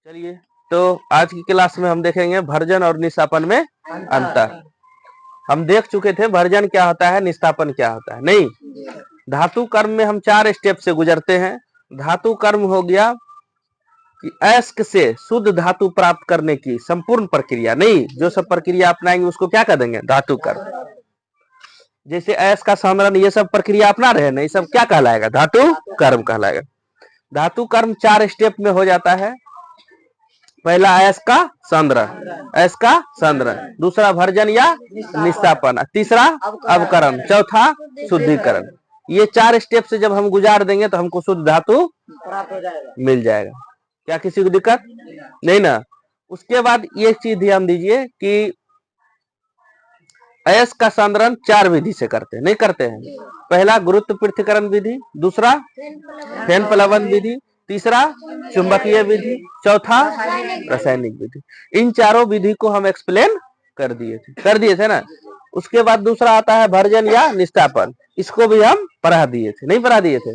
चलिए, तो आज की क्लास में हम देखेंगे भर्जन और निस्तापन में अंतर। हम देख चुके थे भर्जन क्या होता है, निस्तापन क्या होता है। नहीं, धातु कर्म में हम 4 स्टेप से गुजरते हैं। धातु कर्म हो गया कि अयस्क से शुद्ध धातु प्राप्त करने की संपूर्ण प्रक्रिया। नहीं, जो सब प्रक्रिया अपनाएंगे उसको क्या कह देंगे, धातु कर्म। जैसे अयस्क का संवरण, ये सब प्रक्रिया अपना रहे ना, ये सब क्या कहलाएगा, धातु कर्म कहलाएगा। धातु कर्म 4 स्टेप में हो जाता है। पहला अयस्क का संद्रण, अयस्क का संद्रण, दूसरा भर्जन या निस्तापन, तीसरा अवकरण, चौथा शुद्धिकरण। ये 4 स्टेप से जब हम गुजार देंगे तो हमको शुद्ध धातु मिल जाएगा। क्या किसी को दिक्कत नहीं ना। उसके बाद ये चीज ध्यान दीजिए कि अयस्क का संद्रण 4 विधि से करते हैं, नहीं करते हैं। पहला गुरुत्व पृथक्करण विधि, दूसरा फेन प्लवन विधि, तीसरा चुंबकीय विधि, चौथा रासायनिक विधि। इन चारों विधि को हम एक्सप्लेन कर दिए थे ना। उसके बाद दूसरा आता है भर्जन या निस्तापन, इसको भी हम पढ़ा दिए थे, नहीं पढ़ा दिए थे,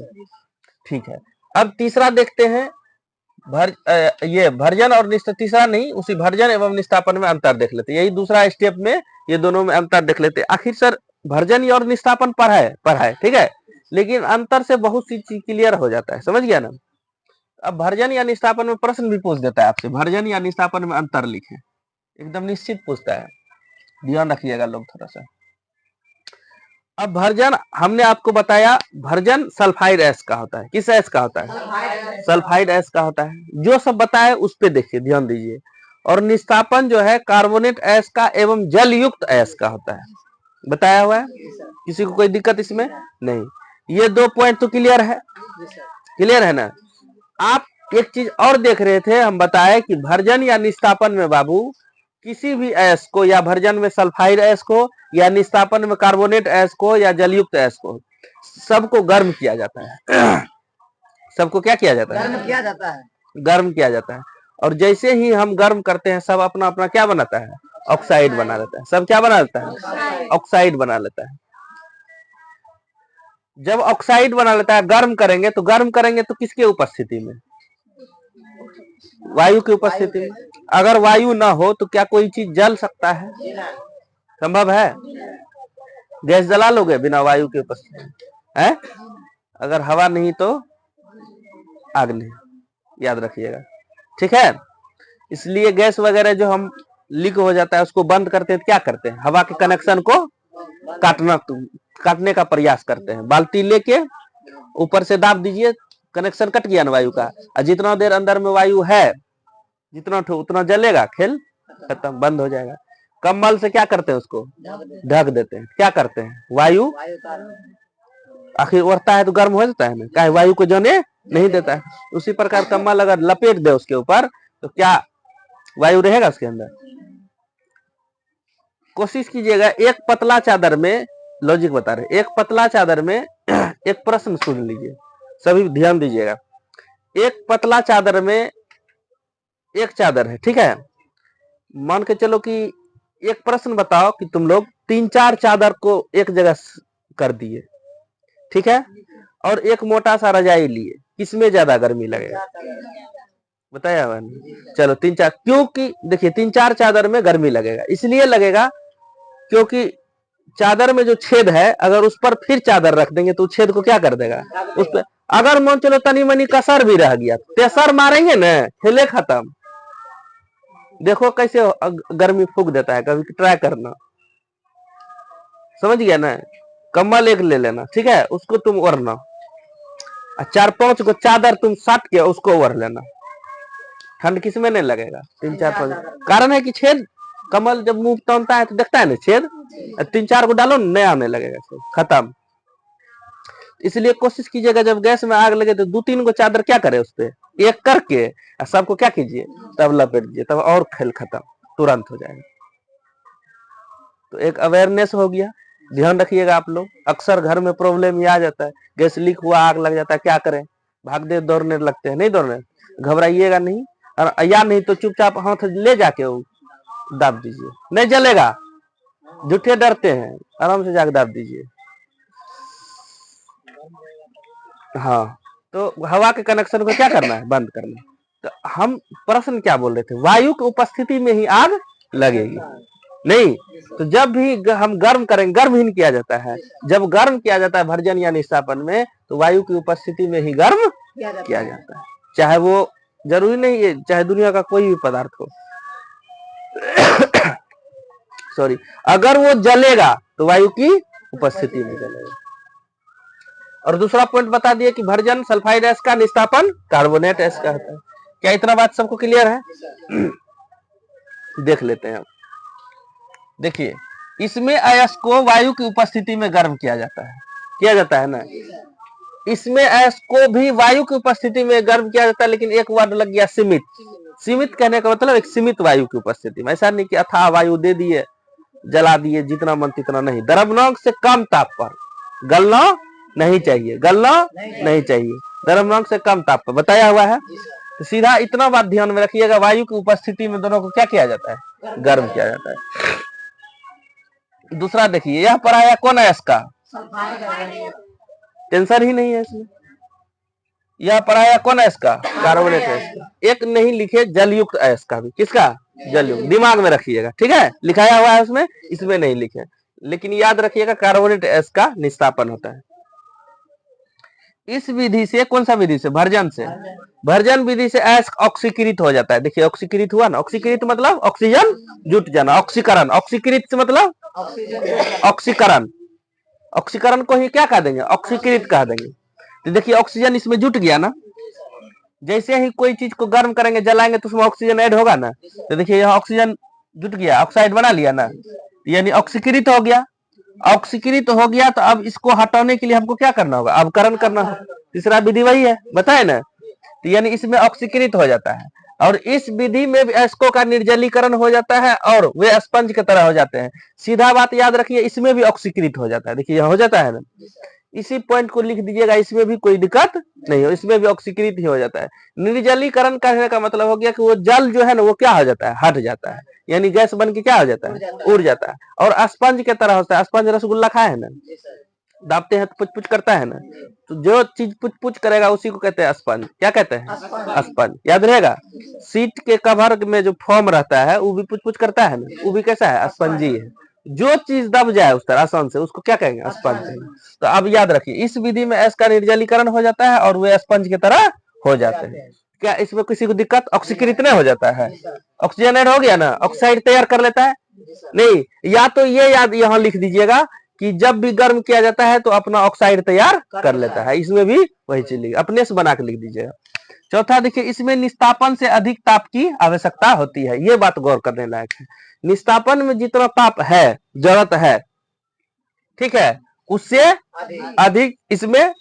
ठीक है। अब तीसरा देखते हैं, ये भर्जन और तीसरा नहीं, उसी भर्जन एवं निस्तापन में अंतर देख लेते। यही दूसरा स्टेप में ये दोनों में अंतर देख लेते। आखिर सर भर्जन और निस्तापन पढ़ा है, ठीक है, लेकिन अंतर से बहुत सी चीज क्लियर हो जाता है, समझ गया ना। अब भर्जन या निस्तापन में प्रश्न भी पूछ देता है आपसे, भर्जन या निस्तापन में अंतर लिखें, एकदम निश्चित पूछता है, ध्यान रखिएगा लोग थोड़ा सा। अब भर्जन हमने आपको बताया, भर्जन सल्फाइड एस का होता है। किस एस का होता है, सल्फाइड एस का होता है। जो सब बताए उस पे देखिए, ध्यान दीजिए। और निस्तापन जो है कार्बोनेट एस का एवं जल युक्त एस का होता है, बताया हुआ है। किसी को कोई दिक्कत इसमें नहीं। ये 2 पॉइंट तो क्लियर है, क्लियर है ना। आप एक चीज और देख रहे थे, हम बताए कि भर्जन या निस्तापन में बाबू किसी भी एस को, या भर्जन में सल्फाइड एस को, या निस्तापन में कार्बोनेट एस को, या जलयुक्त एस को, सबको गर्म किया जाता है। सबको क्या किया जाता है, गर्म किया जाता है, गर्म किया जाता है। और जैसे ही हम गर्म करते हैं, सब अपना अपना क्या बनाता है, ऑक्साइड बना लेता है। सब क्या बना लेता है, ऑक्साइड बना लेता है। जब ऑक्साइड बना लेता है, गर्म करेंगे तो किसके उपस्थिति में, वायु की उपस्थिति में। अगर वायु ना हो तो क्या कोई चीज जल सकता है, संभव है। गैस जला लोगे बिना वायु के उपस्थिति में, है। अगर हवा नहीं तो आग नहीं, याद रखिएगा, ठीक है। इसलिए गैस वगैरह जो हम लीक हो जाता है उसको बंद करते हैं, क्या करते हैं, हवा के कनेक्शन को काटने का प्रयास करते हैं। बाल्टी लेके ऊपर से दाब दीजिए, कनेक्शन कट गया ना वायु का। और जितना देर अंदर में वायु है, जितना उतना जलेगा, खेल खत्म, बंद हो जाएगा। कम्बल से क्या करते हैं, उसको ढक देते हैं। क्या करते हैं, वायु आखिर उड़ता है तो गर्म हो जाता है ना, क्या वायु को जाने नहीं देता है। उसी प्रकार कम्बल अगर लपेट दे उसके ऊपर तो क्या वायु रहेगा उसके अंदर। कोशिश कीजिएगा, एक पतला चादर में, लॉजिक बता रहे, एक पतला चादर में एक प्रश्न सुन लीजिए, सभी ध्यान दीजिएगा। एक पतला चादर में एक चादर है, ठीक है। मान के चलो कि एक प्रश्न बताओ कि तुम लोग 3-4 चादर को एक जगह कर दिए, ठीक है, और एक मोटा सा रजाई लिए, किसमें ज्यादा गर्मी लगेगा, बताया हुआ। चलो 3-4, क्योंकि देखिए 3-4 चादर में गर्मी लगेगा, इसलिए लगेगा क्योंकि चादर में जो छेद है, अगर उस पर फिर चादर रख देंगे तो छेद को क्या कर देगा, उस पर अगर मान चलो तनी मनी कसर भी रह गया, तेसर मारेंगे ना, खेले खत्म। देखो कैसे गर्मी फूक देता है, कभी ट्राई करना, समझ गया ना। कम्बल एक ले लेना, ठीक है, उसको तुम ओढ़ना, 4-5 को चादर तुम साट के उसको ओढ़ लेना, ठंड किसमें नहीं लगेगा। 3-4 कारण है कि छेद, कमल जब मुंह तोड़ता है तो देखता है ना छेद, 3-4 को डालो नया आने लगेगा, खत्म। इसलिए कोशिश कीजिएगा जब गैस में आग लगे तो 2-3 को चादर क्या करे, उस पर एक करके सबको क्या कीजिए, तब लपेट दीजिए, तब और खेल खत्म, तुरंत हो जाएगा। तो एक अवेयरनेस हो गया, ध्यान रखिएगा आप लोग। अक्सर घर में प्रॉब्लम ये आ जाता है, गैस लीक हुआ, आग लग जाता है, क्या करें, भाग दे दौड़ने लगते हैं, नहीं दौड़ने, घबराइएगा नहीं, और या नहीं तो चुपचाप हाथ ले जाके दाब दीजिए, नहीं जलेगा, झूठे डरते हैं, आराम से जाके दाब दीजिए। हाँ, तो हवा के कनेक्शन को क्या करना है, बंद करना है। तो हम प्रश्न क्या बोल रहे थे, वायु की उपस्थिति में ही आग लगेगी नहीं। तो जब भी हम गर्म करेंगे, गर्महीन किया जाता है, जब गर्म किया जाता है भर्जन या निस्तापन में, तो वायु की उपस्थिति में ही गर्म किया जाता है, चाहे वो जरूरी नहीं है, चाहे दुनिया का कोई भी पदार्थ हो। सॉरी, अगर वो जलेगा तो वायु की उपस्थिति में जलेगा। और दूसरा पॉइंट बता दिए कि भर्जन सल्फाइड एस का, निस्तापन कार्बोनेट एस का होता है। क्या इतना बात सबको क्लियर है? देख लेते हैं। देखिए, इसमें अयस्क को वायु की उपस्थिति में गर्म किया जाता है ना। इसमें अयस्क को भी वायु की उपस्थिति में गर्म किया जाता है, लेकिन एक वर्ड लग गया सीमित। सीमित कहने का मतलब एक सीमित वायु की उपस्थिति में, ऐसा नहीं कि अथाह वायु दे दिए, जला दिए, जितना मन तितना नहीं। द्रव्यनांक से कम ताप पर गलना नहीं चाहिए, गलना नहीं चाहिए, द्रव्यनांक से कम ताप पर बताया हुआ है। तो सीधा इतना बात ध्यान में रखिएगा, वायु की उपस्थिति में दोनों को क्या किया जाता है, गर्म किया जाता है। दूसरा देखिए, यह पराया कौन है इसका, टेंशन ही नहीं है इसमें। यह पराया कौन है इसका, कार्बोनेट है इसका। एक नहीं लिखे जलयुक्त है इसका भी, किसका, जलयुक्त, दिमाग में रखिएगा, ठीक है, लिखाया हुआ है उसमें, इसमें नहीं लिखे, लेकिन याद रखिएगा कार्बोनेट एस का निस्तापन होता है। इस विधि से, कौन सा विधि से, भर्जन से, भर्जन विधि से एस ऑक्सीकृत हो जाता है। देखिए ऑक्सीकृत हुआ ना, ऑक्सीकृत मतलब ऑक्सीजन जुट जाना, ऑक्सीकरण, ऑक्सीकृत से मतलब ऑक्सीकरण, ऑक्सीकरण को ही क्या कह देंगे, ऑक्सीकृत कह देंगे। तो देखिए ऑक्सीजन इसमें जुट गया ना, जैसे ही कोई चीज को गर्म करेंगे, जलाएंगे, तो उसमें ऑक्सीजन ऐड होगा ना। तो देखिए यहाँ ऑक्सीजन जुट गया, ऑक्साइड बना लिया ना, यानी ऑक्सीकृत हो गया। ऑक्सीकृत हो गया तो अब इसको हटाने के लिए हमको क्या करना होगा, अवकरण करना होगा। तीसरा विधि वही है, बताए ना। तो यानी इसमें ऑक्सीकृत हो जाता है, और इस विधि में भी अयस्कों का निर्जलीकरण हो जाता है और वे स्पंज की तरह हो जाते हैं। सीधा बात याद रखिए, इसमें भी ऑक्सीकृत हो जाता है। देखिए यहाँ हो जाता है ना, इसी पॉइंट को लिख दीजिएगा, इसमें भी कोई दिक्कत नहीं हो, इसमें भी ऑक्सीकृत ही हो जाता है। निर्जलीकरण कहने का मतलब हो गया कि वो जल जो है ना, वो क्या हो जाता है, हट जाता है, यानी गैस बन के क्या हो जाता है, उड़ जाता है, और स्पंज की तरह होता है। स्पंज रसगुल्ला खाए है ना, दाबते हैं तो पुच पुच करता है ना, तो जो चीज पुच पुच करेगा उसी को कहते हैं स्पंज। क्या कहते हैं, स्पंज, याद रहेगा। सीट के कवर में जो फोम रहता है वो भी पुच पुच करता है ना, वो भी कैसा है, स्पंजी है। जो चीज दब जाए उस तरह आसान से, उसको क्या कहेंगे, स्पंज। तो अब याद रखिए, इस विधि में एस का निर्जलीकरण हो जाता है और वे स्पंज की तरह हो जाते हैं। क्या इसमें किसी को दिक्कत, ऑक्सीकृत नहीं हो जाता है, ऑक्सीजन ऐड हो गया ना, ऑक्साइड तैयार कर लेता है नहीं। या तो ये याद यहाँ लिख दीजिएगा कि जब भी गर्म किया जाता है तो अपना ऑक्साइड तैयार कर लेता है, इसमें भी वही चीज अपने से बना के लिख दीजिएगा। चौथा देखिए, इसमें निस्तापन से अधिक ताप की आवश्यकता होती है। ये बात गौर करने लायक है। निस्तापन में जितना ताप है, जरूरत है, ठीक है, उससे अधिक इसमें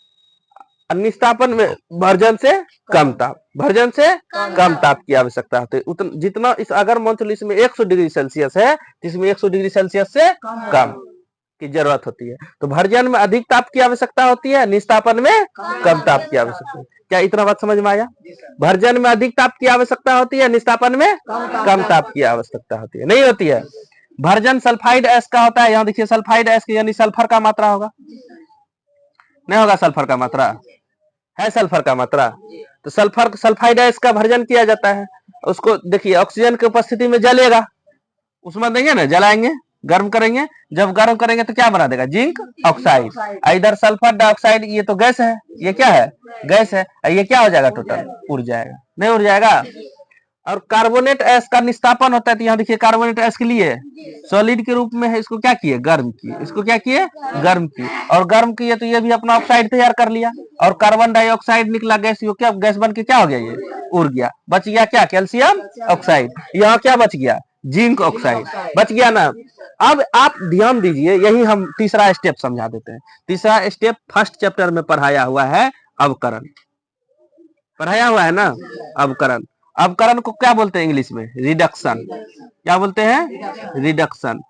निस्तापन में भर्जन से कम ताप, भर्जन से कम ताप की आवश्यकता होती है। उतना जितना इस, अगर मान लो इसमें 100 डिग्री सेल्सियस है, इसमें 100 डिग्री सेल्सियस से कम की जरूरत होती है। तो भर्जन में अधिक ताप की आवश्यकता होती है, निस्तापन में कम ताप की आवश्यकता है। क्या इतना बात समझ में आया? भर्जन में अधिक ताप की आवश्यकता होती है, निस्तापन में कम ताप की आवश्यकता होती है, नहीं होती है। भर्जन सल्फाइड एस का होता है, यहाँ देखिए सल्फाइड एस यानी सल्फर का मात्रा होगा, नहीं होगा, सल्फर का मात्रा है, सल्फर का मात्रा। तो सल्फर, सल्फाइड एस का भर्जन किया जाता है। उसको देखिए ऑक्सीजन की उपस्थिति में जलेगा, उसमें देंगे ना, जलाएंगे, गर्म करेंगे, जब गर्म करेंगे तो क्या बना देगा, जिंक ऑक्साइड। इधर सल्फर डाइऑक्साइड, ये तो गैस है, ये क्या है, गैस है, ये क्या हो जाएगा, टोटल उड़ जाएगा, नहीं उड़ जाएगा। और कार्बोनेट एस का निस्तापन होता है, तो यहाँ देखिए कार्बोनेट एस के लिए सॉलिड के रूप में है, इसको क्या किए, गर्म किए, इसको क्या किए, गर्म किए, और गर्म किए तो ये भी अपना ऑक्साइड तैयार कर लिया, और कार्बन डाइऑक्साइड निकला गैस, ये क्या गैस बन के क्या हो गया, ये उड़ गया, बच गया क्या, कैल्शियम ऑक्साइड। यहाँ क्या बच गया, जिंक ऑक्साइड बच गया ना। अब आप ध्यान दीजिए, यही हम तीसरा स्टेप समझा देते हैं। तीसरा स्टेप फर्स्ट चैप्टर में पढ़ाया हुआ है, अवकरण पढ़ाया हुआ है ना, अवकरण। अवकरण को क्या बोलते हैं इंग्लिश में, रिडक्शन। क्या बोलते हैं, रिडक्शन।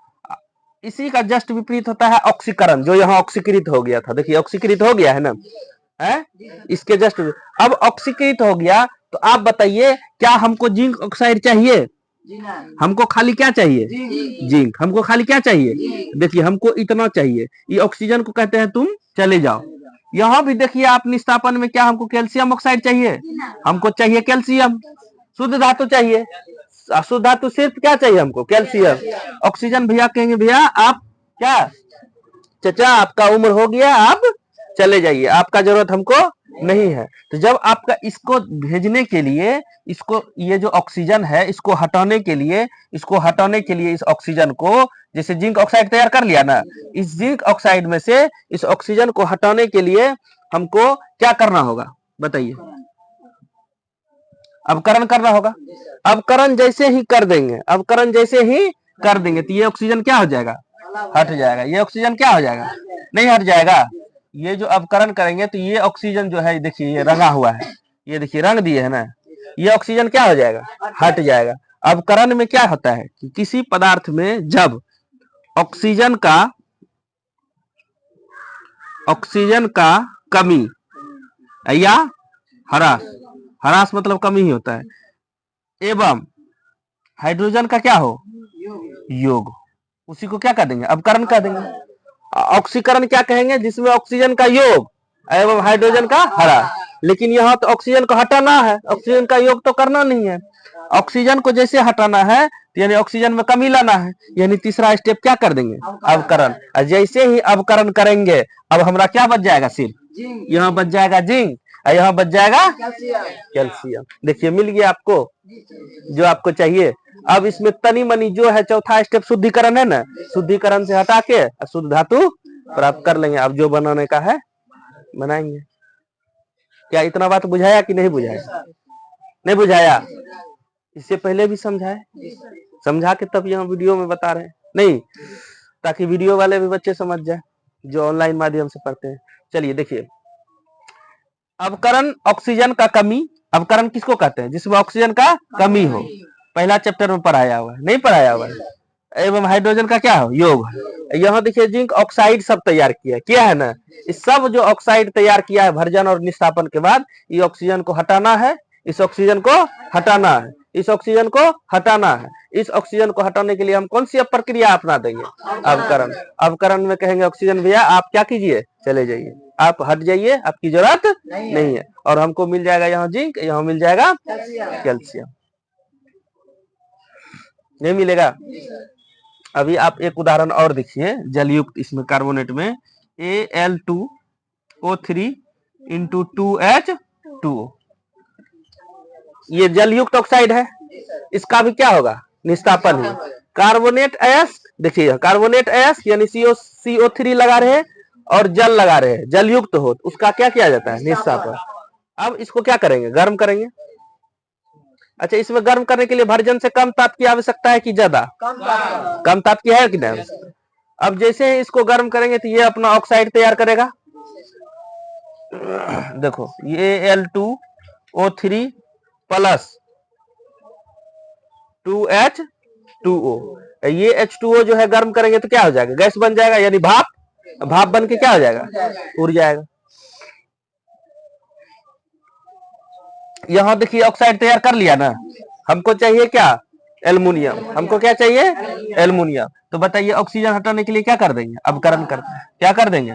इसी का जस्ट विपरीत होता है ऑक्सीकरण, जो यहाँ ऑक्सीकृत हो गया था। देखिए ऑक्सीकृत हो गया है ना, है, इसके जस्ट अब ऑक्सीकृत हो गया। तो आप बताइए, क्या हमको जिंक ऑक्साइड चाहिए, हमको खाली क्या चाहिए, जिंक, हमको खाली क्या चाहिए, देखिए हमको इतना चाहिए। ये ऑक्सीजन को कहते हैं तुम चले जाओ। यहाँ भी देखिए आप निस्तापन में क्या हमको कैल्शियम ऑक्साइड चाहिए, हमको चाहिए कैल्शियम, शुद्ध धातु चाहिए। अशुद्ध धातु सिर्फ क्या चाहिए हमको, कैल्शियम। ऑक्सीजन भैया कहेंगे भैया आप क्या चचा आपका उम्र हो गया, आप चले जाइए, आपका जरूरत हमको नहीं है। तो जब आपका इसको भेजने के लिए, इसको ये जो ऑक्सीजन है इसको हटाने के लिए, इस ऑक्सीजन को, जैसे जिंक ऑक्साइड तैयार कर लिया ना, इस जिंक ऑक्साइड में से इस ऑक्सीजन को हटाने के लिए हमको क्या करना होगा बताइए, अवकरण करना होगा। अवकरण जैसे ही कर देंगे तो ये ऑक्सीजन क्या हो जाएगा, हट जाएगा। ये ऑक्सीजन क्या हो जाएगा, नहीं हट जाएगा। ये जो अवकरण करेंगे तो ये ऑक्सीजन जो है देखिए ये रंगा हुआ है, ये देखिए रंग दिए है ना, ये ऑक्सीजन क्या हो जाएगा, हट जाएगा। अवकरण में क्या होता है कि किसी पदार्थ में जब ऑक्सीजन का कमी या ह्रास मतलब कमी ही होता है, एवं हाइड्रोजन का क्या हो, योग, उसी को क्या कर देंगे, अवकरण कर देंगे। ऑक्सीकरण क्या कहेंगे, जिसमें ऑक्सीजन का योग एवं हाइड्रोजन का ह्रास। लेकिन यहाँ तो ऑक्सीजन को हटाना है, ऑक्सीजन का योग तो करना नहीं है। ऑक्सीजन को जैसे हटाना है तो यानी ऑक्सीजन में कमी लाना है, यानी तीसरा स्टेप क्या कर देंगे, अवकरण। जैसे ही अवकरण करेंगे अब हमारा क्या बच जाएगा, सिर्फ यहाँ बच जाएगा जिंक, यहाँ बच जाएगा कैल्शियम। देखिए मिल गया आपको जो आपको चाहिए। अब इसमें तनी मनी जो है चौथा स्टेप शुद्धिकरण है ना, शुद्धिकरण से हटा के शुद्ध धातु प्राप्त कर लेंगे। अब जो बनाने का है बनाएंगे। क्या इतना बात बुझाया कि नहीं बुझाया, नहीं बुझाया, इससे पहले भी समझाए, समझा के तब यहाँ वीडियो में बता रहे हैं नहीं, ताकि वीडियो वाले भी बच्चे समझ जाए जो ऑनलाइन माध्यम से पढ़ते हैं। चलिए देखिए, अवकरण ऑक्सीजन का कमी, अवकरण किसको कहते हैं, जिसमें ऑक्सीजन का कमी हो, पहला चैप्टर में पढ़ाया हुआ है, नहीं पढ़ाया हुआ है। एवं हाइड्रोजन का क्या हो, योग। यहाँ देखिए जिंक ऑक्साइड सब तैयार किया है ना, इस सब जो ऑक्साइड तैयार किया है भर्जन और निस्तापन के बाद, ये ऑक्सीजन को हटाना है, इस ऑक्सीजन को हटाना है, इस ऑक्सीजन को हटाना है। इस ऑक्सीजन को हटाने के लिए हम कौन सी प्रक्रिया अपना देंगे, अवकरण। अवकरण में कहेंगे ऑक्सीजन भैया आप क्या कीजिए, चले जाइए, आप हट जाइए, आपकी जरूरत नहीं है, और हमको मिल जाएगा यहाँ जिंक, यहाँ मिल जाएगा कैल्शियम। नहीं मिलेगा। अभी आप एक उदाहरण और देखिए, जलयुक्त इसमें कार्बोनेट में Al2O3 × 2H2O, ये जलयुक्त ऑक्साइड है, इसका भी क्या होगा, निस्तापन ही। कार्बोनेट अयस्क देखिए, कार्बोनेट अयस्क यानी CO3 लगा रहे हैं और जल लगा रहे हैं, जलयुक्त हो, उसका क्या किया जाता है, निस्तापन। अब इसको क्या करेंगे, गर्म करेंगे। अच्छा, इसमें गर्म करने के लिए भर्जन से कम ताप की आवश्यकता है कि ज्यादा, कम ताप की है कि नहीं। अब जैसे ही इसको गर्म करेंगे तो ये अपना ऑक्साइड तैयार करेगा। देखो ये Al2O3 + 2H2O, ये H2O जो है गर्म करेंगे तो क्या हो जाएगा, गैस बन जाएगा, यानी भाप बन के क्या हो जाएगा, उड़ जाएगा। यहाँ देखिए ऑक्साइड तैयार कर लिया ना, हमको चाहिए क्या, एल्युमिनियम, हमको क्या चाहिए, एल्युमिनियम। तो बताइए ऑक्सीजन हटाने के लिए क्या कर देंगे, अवकरण क्या कर देंगे,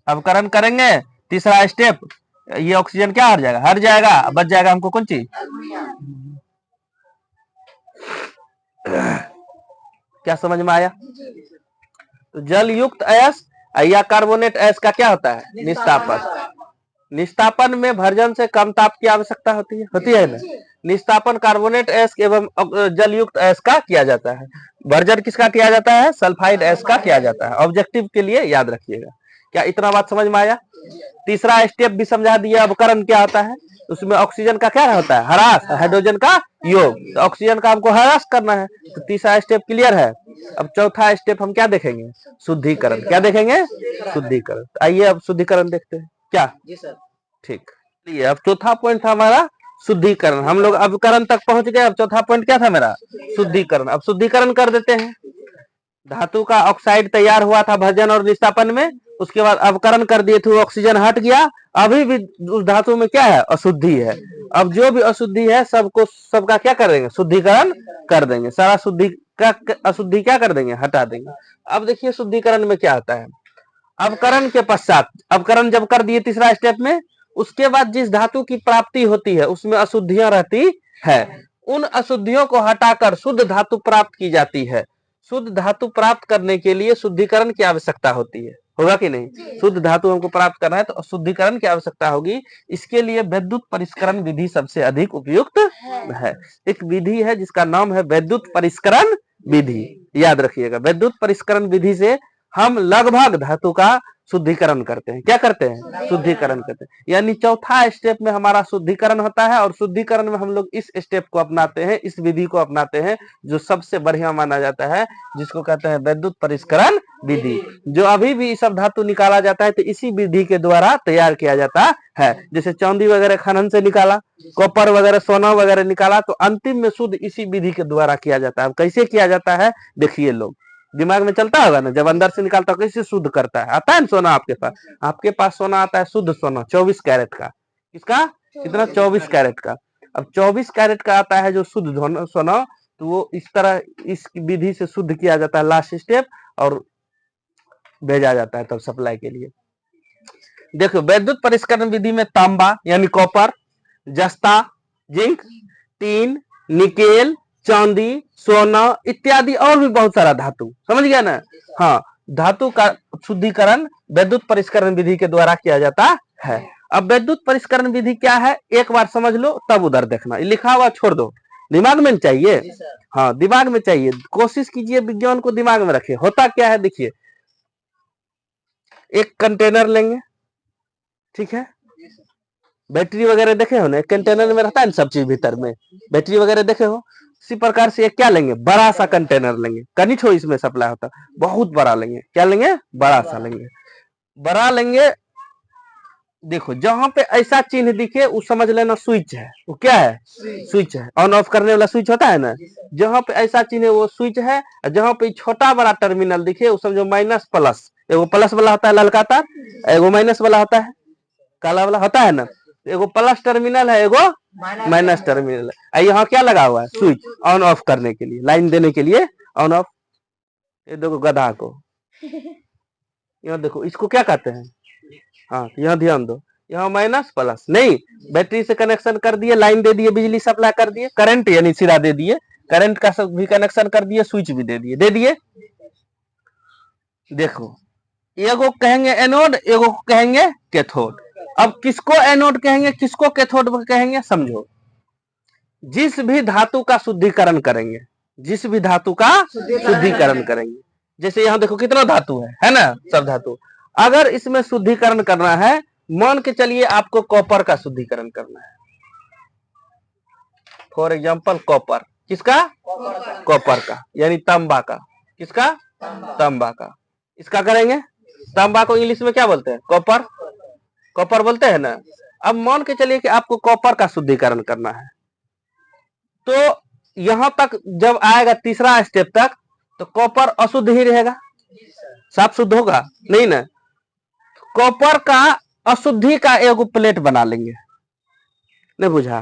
अवकरण करेंगे। तीसरा स्टेप, ये ऑक्सीजन क्या हट जाएगा, बच जाएगा हमको कौन चीज, क्या समझ में आया। तो जल युक्त अयस्क या कार्बोनेट अयस्क का क्या होता है, निस्तापन। निस्तापन में भर्जन से कम ताप की आवश्यकता होती है ना। निस्तापन कार्बोनेट अयस्क एवं जल युक्त अयस्क का किया जाता है। भर्जन किसका किया जाता है, सल्फाइड अयस्क का किया जाता है। ऑब्जेक्टिव के लिए याद रखिएगा। क्या इतना बात समझ में आया। तीसरा स्टेप भी समझा दिया, अवकरण क्या होता है, उसमें ऑक्सीजन का क्या होता है, ह्रास, हाइड्रोजन का योग। तो ऑक्सीजन का हमको ह्रास करना है, तो तीसरा स्टेप क्लियर है। अब चौथा स्टेप हम क्या देखेंगे, शुद्धिकरण। क्या देखेंगे, शुद्धिकरण। आइए अब शुद्धिकरण देखते हैं। क्या जी सर, ठीक। अब चौथा पॉइंट था हमारा शुद्धिकरण। हम लोग अवकरण तक पहुंच गए। अब चौथा पॉइंट क्या था मेरा, शुद्धिकरण। अब शुद्धिकरण कर देते हैं। धातु का ऑक्साइड तैयार हुआ था भर्जन और निस्तापन में, उसके बाद अवकरण कर दिए थे, ऑक्सीजन हट गया। अभी भी उस धातु में क्या है, अशुद्धि है। अब जो भी अशुद्धि है सबका क्या कर देंगे, शुद्धिकरण कर देंगे। सारा अशुद्धि क्या कर देंगे, हटा देंगे। अब देखिए शुद्धिकरण में क्या होता है। अवकरण के पश्चात, अवकरण जब कर दिए तीसरा स्टेप में, उसके बाद जिस धातु की प्राप्ति होती है उसमें अशुद्धियां रहती है, उन अशुद्धियों को हटाकर शुद्ध धातु प्राप्त की जाती है। शुद्ध धातु प्राप्त करने के लिए शुद्धिकरण की आवश्यकता होती है, होगा कि नहीं? शुद्ध धातु हमको प्राप्त करना है तो शुद्धिकरण की आवश्यकता होगी। इसके लिए वैद्युत परिष्करण विधि सबसे अधिक उपयुक्त है। एक विधि है जिसका नाम है वैद्युत परिष्करण विधि, याद रखिएगा। वैद्युत परिष्करण विधि से हम लगभग धातु का शुद्धिकरण करते हैं। क्या करते हैं? शुद्धिकरण करते हैं। यानी चौथा स्टेप में हमारा शुद्धिकरण होता है और शुद्धिकरण में हम लोग इस स्टेप को अपनाते हैं, इस विधि को अपनाते हैं जो सबसे बढ़िया माना जाता है, जिसको कहते हैं वैद्युत परिष्करण विधि। जो अभी भी सब धातु निकाला जाता है तो इसी विधि के द्वारा तैयार किया जाता है। जैसे चांदी वगैरह खनन से निकाला, कॉपर वगैरह सोना वगैरह निकाला, तो अंतिम में शुद्ध इसी विधि के द्वारा किया जाता है। कैसे किया जाता है देखिए, लोग दिमाग में चलता होगा ना, जब अंदर से निकालता है कैसे शुद्ध करता है। आता है ना सोना आपके पास, आपके पास सोना आता है शुद्ध सोना 24 कैरेट का। किसका? कितना? 24 कैरेट का। अब 24 कैरेट का आता है जो शुद्ध सोना, तो वो इस तरह इस विधि से शुद्ध किया जाता है लास्ट स्टेप, और भेजा जाता है तब सप्लाई के लिए। देखो वैद्युत परिष्करण विधि में तांबा यानी कॉपर, जस्ता, जिंक, टीन, निकेल, चांदी, सोना इत्यादि और भी बहुत सारा धातु, समझ गया ना? हाँ, धातु का शुद्धिकरण वैद्युत परिष्करण विधि के द्वारा किया जाता है। अब वैद्युत परिष्करण विधि क्या है एक बार समझ लो, तब उधर देखना। लिखा हुआ छोड़ दो, दिमाग में चाहिए। हाँ, दिमाग में चाहिए। कोशिश कीजिए विज्ञान को दिमाग में रखे। होता क्या है देखिए, एक कंटेनर लेंगे, ठीक है? बैटरी वगैरह देखे हो ना, कंटेनर में रहता है ना सब चीज भीतर में, बैटरी वगैरह देखे हो। इसी प्रकार से एक क्या लेंगे, बड़ा सा कंटेनर लेंगे, कनिष्ठ हो इसमें सप्लाई होता है, बहुत बड़ा लेंगे। क्या लेंगे? बड़ा सा लेंगे, बड़ा लेंगे। देखो जहां पे ऐसा चिन्ह दिखे वो समझ लेना स्विच है। वो क्या है? स्विच है। ऑन ऑफ करने वाला स्विच होता है ना, जहां पे ऐसा चिन्ह है वो स्विच है। जहां पे छोटा बड़ा टर्मिनल दिखे वो समझो माइनस प्लस। एगो प्लस वाला होता है ललका तार, एगो माइनस वाला होता है काला वाला, होता है ना। एगो प्लस टर्मिनल है, एगो माइनस टर्मिनल है। यहाँ क्या लगा हुआ है? स्विच, ऑन ऑफ करने के लिए, लाइन देने के लिए ऑन ऑफ। ये देखो गधा को, यहाँ देखो इसको क्या कहते हैं? हाँ, यहाँ ध्यान दो, यहाँ माइनस प्लस नहीं, बैटरी से कनेक्शन कर दिए, लाइन दे दिए, बिजली सप्लाई कर दिए, करंट यानी सिरा दे दिए, करंट का सब भी कनेक्शन कर दिए, स्विच भी दे दिए। देखो एगो कहेंगे एनोड, एगो कहेंगे कैथोड। अब किसको एनोड कहेंगे, किसको कैथोड कहेंगे, समझो। जिस भी धातु का शुद्धिकरण करेंगे, जिस भी धातु का शुद्धिकरण करेंगे, जैसे यहाँ देखो कितना धातु है ना, सब धातु। अगर इसमें शुद्धिकरण करना है, मान के चलिए आपको कॉपर का शुद्धिकरण करना है, फॉर एग्जाम्पल कॉपर। किसका? कॉपर का, यानी तांबा का। किसका? तांबा का। इसका करेंगे, तांबा को इंग्लिश में क्या बोलते हैं? कॉपर, कॉपर बोलते हैं ना। अब मान के चलिए कि आपको कॉपर का शुद्धिकरण करना है, तो यहां तक जब आएगा तीसरा स्टेप तक, तो कॉपर अशुद्ध ही रहेगा, साफ शुद्ध होगा नहीं ना। कॉपर का अशुद्धि का एगो प्लेट बना लेंगे, नहीं बुझा?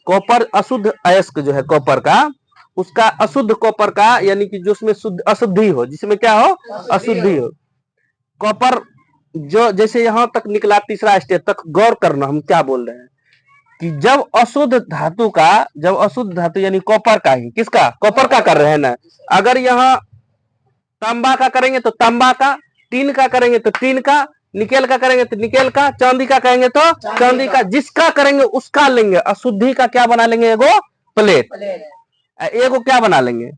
कॉपर अशुद्ध अयस्क जो है कॉपर का, उसका अशुद्ध कॉपर का, यानी कि जो उसमें शुद्ध अशुद्धि हो, जिसमें क्या हो? अशुद्धि हो। कॉपर जो जैसे यहां तक निकला तीसरा स्टेप तक, गौर करना हम क्या बोल रहे हैं कि जब अशुद्ध धातु का, जब अशुद्ध धातु यानी कॉपर का ही, किसका? कॉपर का कर रहे हैं ना। अगर यहाँ तांबा का करेंगे तो तांबा का, टीन का करेंगे तो टीन का, निकेल का करेंगे तो निकेल का, चांदी का करेंगे तो चांदी का, जिसका करेंगे उसका लेंगे। अशुद्धि का क्या बना लेंगे? एगो प्लेट। एगो क्या बना लेंगे?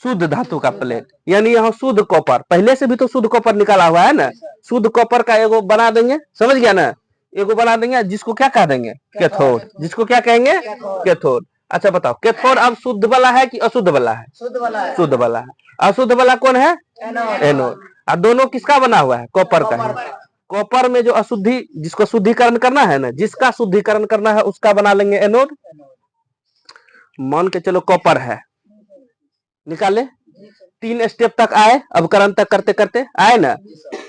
शुद्ध धातु का प्लेट, यानी यहाँ शुद्ध कॉपर, पहले से भी तो शुद्ध कॉपर निकाला हुआ है ना, शुद्ध कॉपर का एगो बना देंगे, समझ गया ना? एगो बना देंगे, जिसको क्या कह देंगे? कैथोड। जिसको क्या कहेंगे? कैथोड। अच्छा बताओ, कैथोड अब शुद्ध वाला है कि अशुद्ध वाला है? शुद्ध वाला है। अशुद्ध वाला कौन है? एनोड। और दोनों किसका बना हुआ है? कॉपर का है। कॉपर में जो अशुद्धि, जिसको शुद्धिकरण करना है ना, जिसका शुद्धिकरण करना है उसका बना लेंगे एनोड। मान के चलो कॉपर है, निकाले, 3 स्टेप तक आए, अब करण तक करते करते आए ना।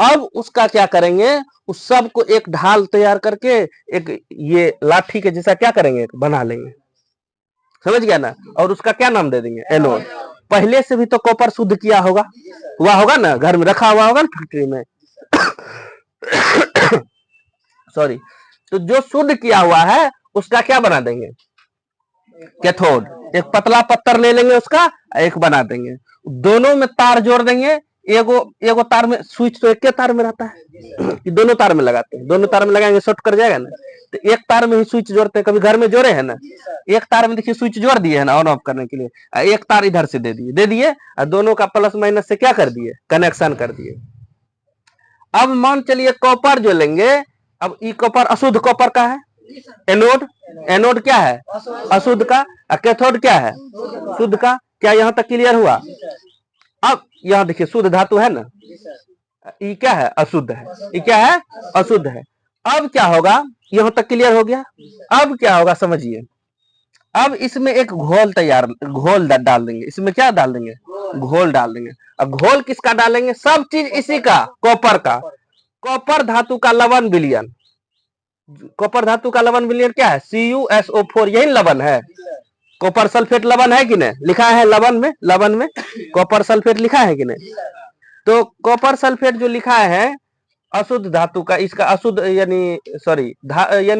अब उसका क्या करेंगे? उस सब को एक ढाल तैयार करके एक ये लाठी के जैसा क्या करेंगे? बना लेंगे, समझ गया ना। और उसका क्या नाम दे देंगे? एनोड। पहले से भी तो कॉपर शुद्ध किया होगा, हुआ होगा ना, घर में रखा हुआ होगा ना फैक्ट्री में सॉरी। तो जो शुद्ध किया हुआ है उसका क्या बना देंगे, कैथोड। एक पतला पत्थर ले लेंगे उसका एक बना देंगे, दोनों में तार जोड़ देंगे, एगो तार में स्विच तो एक के तार में रहता है कि दोनों तार में लगाते हैं, दोनों तार में लगाएंगे शॉर्ट कर जाएगा ना, तो एक तार में ही स्विच जोड़ते हैं। कभी घर में जोड़े हैं ना, एक तार में देखिए स्विच जोड़ दिए है ना ऑन ऑफ करने के लिए, एक तार इधर से दे दिए और दोनों का प्लस माइनस से क्या कर दिए, कनेक्शन कर दिए। अब मान चलिए कॉपर जो लेंगे, अब ई कॉपर अशुद्ध कॉपर का है एनोड, एनोड क्या है अशुद्ध का, कैथोड क्या है शुद्ध का। क्या यहां तक क्लियर हुआ। अब यहां देखिए शुद्ध धातु है ना, ये क्या है अशुद्ध है, ये क्या है अशुद्ध है। अब क्या होगा, यहां तक क्लियर हो गया। अब क्या होगा समझिए, अब इसमें एक घोल घोल डाल देंगे, इसमें क्या डाल देंगे, घोल डाल देंगे। अब घोल किसका डालेंगे, सब चीज इसी का, कॉपर का, कॉपर धातु का लवण विलयन, कॉपर धातु का लवण विलयन क्या है CuSO4, यही लवण है। कॉपर सल्फेट लवण है कि नहीं, लिखा है लवण में कॉपर सल्फेट लिखा है कि नहीं। तो कॉपर सल्फेट जो लिखा है अशुद्ध धातु का, इसका अशुद्ध यानी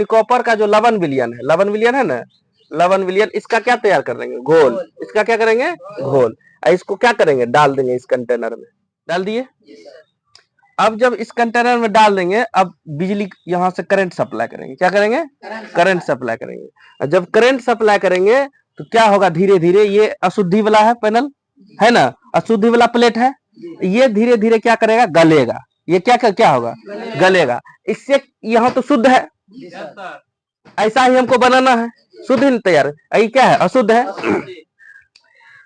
कॉपर का जो लवण विलयन है ना, लवण विलयन, इसका क्या तैयार कर देंगे, घोल। इसका क्या करेंगे, घोल। इसको क्या करेंगे, डाल देंगे इस कंटेनर में, डाल दिए। अब जब इस कंटेनर में डाल देंगे, अब बिजली यहां से करंट सप्लाई करेंगे, क्या करेंगे, करंट सप्लाई करेंगे। जब करंट सप्लाई करेंगे तो क्या होगा, धीरे धीरे ये अशुद्धि वाला है पैनल है ना, अशुद्धि वाला प्लेट है, ये धीरे धीरे क्या करेगा, गलेगा। ये क्या होगा, गलेगा। इससे यहाँ तो शुद्ध है, ऐसा ही हमको बनाना है, शुद्ध ही तैयार, ये क्या है अशुद्ध है।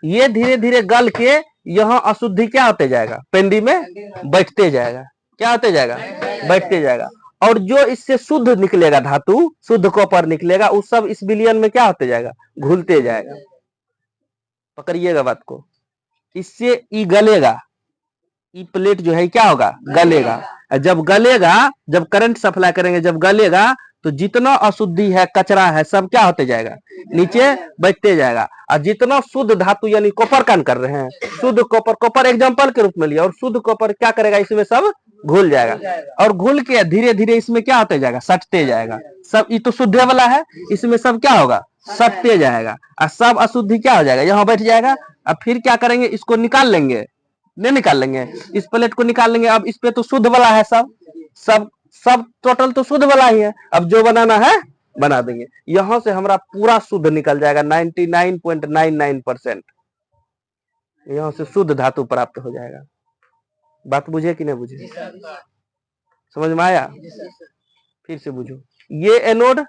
ये धीरे धीरे गल के यहाँ अशुद्धि क्या होते जाएगा, पेंडी में बैठते जाएगा, क्या होते जाएगा, बैठते जाएगा। और जो इससे शुद्ध निकलेगा धातु, शुद्ध कॉपर निकलेगा, उस सब इस विलयन में क्या होते जाएगा, घुलते जाएगा। पकड़िएगा बात को, इससे ई गलेगा, ई प्लेट जो है क्या होगा, गलेगा। जब गलेगा, जब करंट सप्लाई करेंगे, जब गलेगा तो जितना अशुद्धि है, कचरा है, सब क्या होते जाएगा, नीचे बैठते जाएगा। और जितना शुद्ध धातु यानी कॉपर का कर रहे हैं, शुद्ध कॉपर एग्जांपल के रूप में लिया, और शुद्ध कॉपर क्या करेगा, इसमें सब घुल जाएगा। और घुल के धीरे धीरे इसमें क्या होते जाएगा, सटते जाएगा। सब ये तो शुद्ध वाला है, इसमें सब क्या होगा, सटते जाएगा। और सब अशुद्धि क्या हो जाएगा, यहाँ बैठ जाएगा। अब फिर क्या करेंगे, इसको निकाल लेंगे, नहीं निकाल लेंगे, इस प्लेट को निकाल लेंगे। अब इस पे तो शुद्ध वाला है, सब टोटल तो शुद्ध वाला ही है। अब जो बनाना है बना देंगे, यहां से हमारा पूरा शुद्ध निकल जाएगा, 99.99%। यहां से शुद्ध धातु प्राप्त हो जाएगा। बात बुझे कि नहीं बुझे, समझ में आया, फिर से बुझो। ये एनोड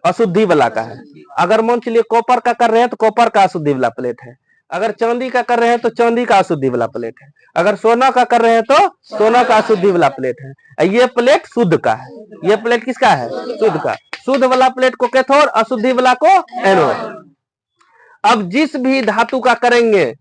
अशुद्धि वाला का है। अगर मान चलिए कॉपर का कर रहे हैं तो कॉपर का अशुद्धि वाला प्लेट है, अगर चांदी का कर रहे हैं तो चांदी का अशुद्धि वाला प्लेट है, अगर सोना का कर रहे हैं तो सोना का अशुद्धि वाला प्लेट है। ये प्लेट शुद्ध का है, ये प्लेट किसका है, शुद्ध का। शुद्ध वाला प्लेट को कैथोड, अशुद्धि वाला को एनोड। अब जिस भी धातु का करेंगे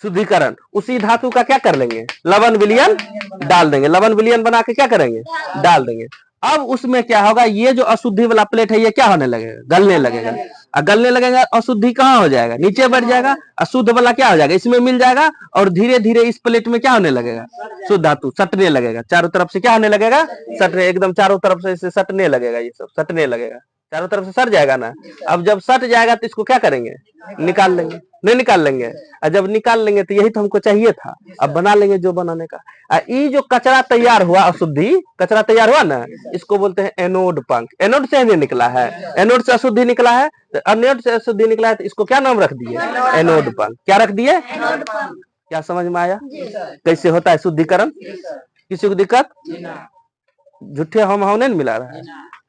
शुद्धिकरण, उसी धातु का क्या कर लेंगे, लवण विलयन डाल देंगे। लवण विलयन बना के क्या करेंगे, डाल देंगे। अब उसमें क्या होगा, ये जो अशुद्धि वाला प्लेट है ये क्या होने लगेगा, गलने लगेगा। गलने लगेगा, अशुद्धि कहाँ हो जाएगा, नीचे बढ़ जाएगा। अशुद्ध वाला क्या हो जाएगा, इसमें मिल जाएगा। और धीरे धीरे इस प्लेट में क्या होने लगेगा, शुद्ध धातु सटने लगेगा। चारों तरफ से क्या होने लगेगा, सटने, एकदम चारों तरफ से इसे सटने लगेगा, ये सब सटने लगेगा, चारों तरफ से सट जाएगा ना। अब जब सट जाएगा तो इसको क्या करेंगे, निकाल लेंगे, नहीं निकाल लेंगे। और जब निकाल लेंगे तो यही तो हमको चाहिए था, अब बना लेंगे जो बनाने का। ये जो कचरा तैयार हुआ, अशुद्धि कचरा तैयार हुआ ना, इसको बोलते हैं एनोड पंख। एनोड से हमें निकला है, एनोड से अशुद्धि निकला है, तो एनोड से अशुद्धि निकला है तो इसको क्या नाम रख दिए, एनोड पंख। क्या रख दिए, क्या समझ में आया कैसे होता है शुद्धिकरण। किसी को दिक्कत, झूठे हम नहीं मिला रहा है।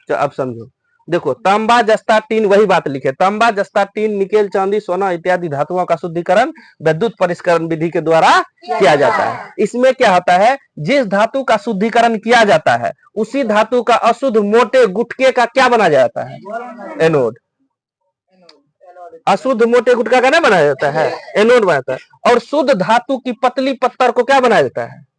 तो अब समझो, देखो तांबा जस्ता टीन, वही बात लिखे, तांबा जस्ता टीन निकेल चांदी सोना इत्यादि धातुओं का शुद्धिकरण विद्युत परिष्करण विधि के द्वारा किया जाता है। इसमें क्या होता है, जिस धातु का शुद्धिकरण किया जाता है उसी धातु का अशुद्ध मोटे गुटके का क्या बना जाता है, एनोड। अशुद्ध मोटे गुटका का नहीं बनाया जाता है, एनोड बनाता है। और शुद्ध धातु की पतली पत्थर को क्या बनाया जाता है,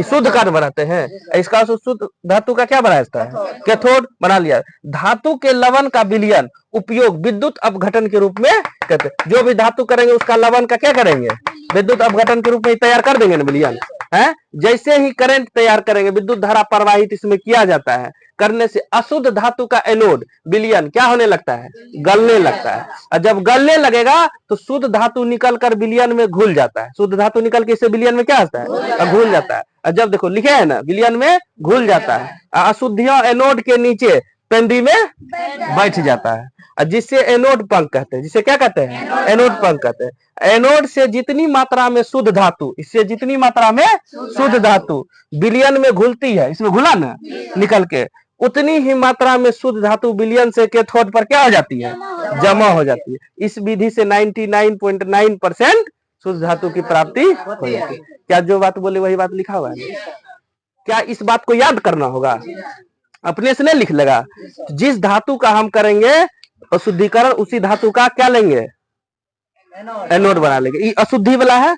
शुद्ध कार्य बनाते हैं। इसका शुद्ध धातु का क्या बनाया जाता है, कैथोड बना लिया। धातु के लवण का विलयन उपयोग विद्युत अपघटन के रूप में करते। जो भी धातु करेंगे उसका लवण का क्या करेंगे, विद्युत अपघटन के रूप में तैयार कर देंगे ना विलयन। है। जैसे ही करंट तैयार करेंगे, विद्युत धारा प्रवाहित इसमें किया जाता है, करने से अशुद्ध धातु का एनोड विलयन क्या होने लगता है, गलने लगता है। और जब गलने लगेगा तो शुद्ध धातु निकलकर विलयन में घुल जाता है। शुद्ध धातु निकल के इसे विलयन में क्या होता है, घुल जाता है। और जब देखो लिखे है ना, विलयन में घुल जाता है, अशुद्धियां एनोड के नीचे पेंदी में बैठ जाता है, जिससे एनोड पंख कहते हैं। जिसे क्या कहते हैं, एनोड पंख कहते हैं। एनोड से जितनी मात्रा में शुद्ध धातु, इससे जितनी मात्रा में शुद्ध धातु विलयन में घुलती है, इसमें घुला ना निकल के, उतनी ही मात्रा में शुद्ध धातु विलयन से कैथोड पर क्या हो जाती है, जमा हो जाती है। इस विधि से 99.9% शुद्ध धातु की प्राप्ति हो जाती है। क्या जो बात बोले वही बात लिखा हुआ है? क्या इस बात को याद करना होगा? अपने से नहीं लिख लेगा। जिस धातु का हम करेंगे अशुद्धिकरण, उसी धातु का क्या लेंगे, एनोड बना लेंगे। ये अशुद्धि वाला है,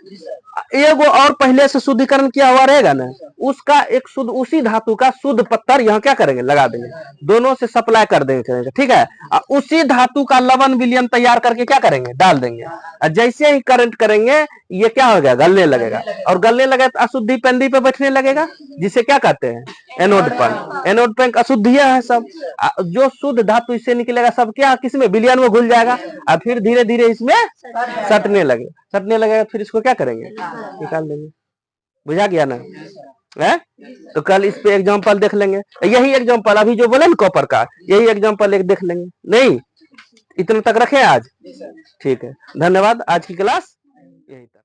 एगो और पहले से शुद्धिकरण किया हुआ रहेगा ना, उसका एक शुद्ध उसी धातु का शुद्ध पत्थर यहाँ क्या करेंगे, लगा देंगे, दोनों से सप्लाई कर देंगे, ठीक है। उसी धातु का लवण विलयन तैयार करके क्या करेंगे, डाल देंगे। और जैसे ही करंट करेंगे ये क्या हो गया, गलने लगेगा, और गलने लगे तो अशुद्धि पेंदी पे बैठने लगेगा, जिसे क्या कहते हैं, एनोड पंख। एनोड पंख अशुद्धियां है सब, जो शुद्ध धातु इससे निकलेगा सब क्या किसमें, विलयन में घुल जाएगा, और फिर धीरे धीरे इसमें सटने लगेगा, फिर इसको क्या करेंगे, निकाल देंगे। बुझा गया ना है? तो कल इस पे एग्जांपल देख लेंगे। यही एग्जांपल अभी जो बोले ना कॉपर का, यही एग्जांपल एक देख लेंगे। नहीं इतना तक रखें आज, ठीक है। धन्यवाद। आज की क्लास यही तक।